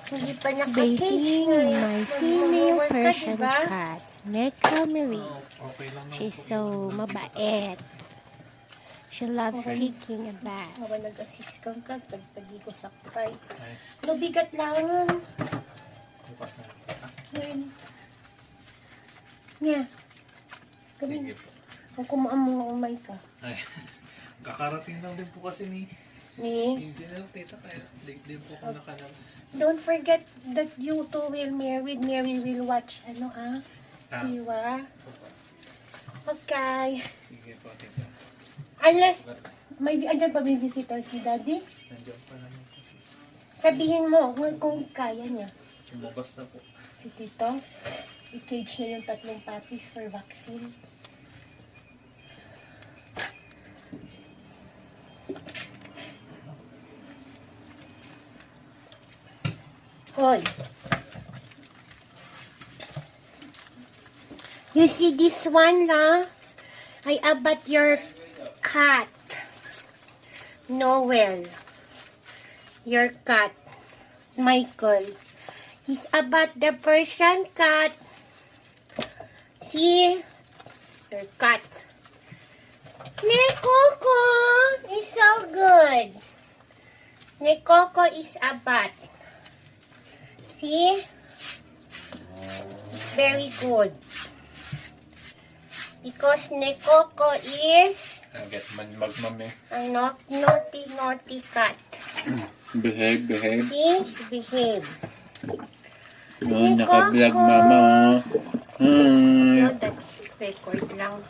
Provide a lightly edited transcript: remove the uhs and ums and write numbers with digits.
Hindi pa naka-cage. My female Persian diba? cat, Neko Marie. Okay lang naman She's po. so mabait. She loves taking a bath. Mga nag-assist kang ka, tagtagi ko sakpay. Ay, Lubigat lang. bukas na. Yan. Nya. Kami, Sige po. kung kumaan mo umay ka. Ay, kakarating lang din po kasi ni Ni, Engineer Tita, kaya late din po ako nakalabas. don't forget that you two will married. Mary will watch, Siwa. Okay. Sige po, Tita. Unless, andyan pa may visitor si Daddy. Nandiyan pa naman po. Sabihin mo kung kaya niya. Lumabas na po. Si Tito, i-cage na yung 3 puppies for vaccine. Hoy. You see this one, I about your cat. Noel. Your cat. Michael. He's about the Persian cat. See? Your cat. Nekoko is so good. Nekoko is about. See? Very good. Because Nekoko is Get magmami. a naughty cat. Behave. See? Behave. Oh, naka-vlog mama. Oh. Hi. No, that's record lang.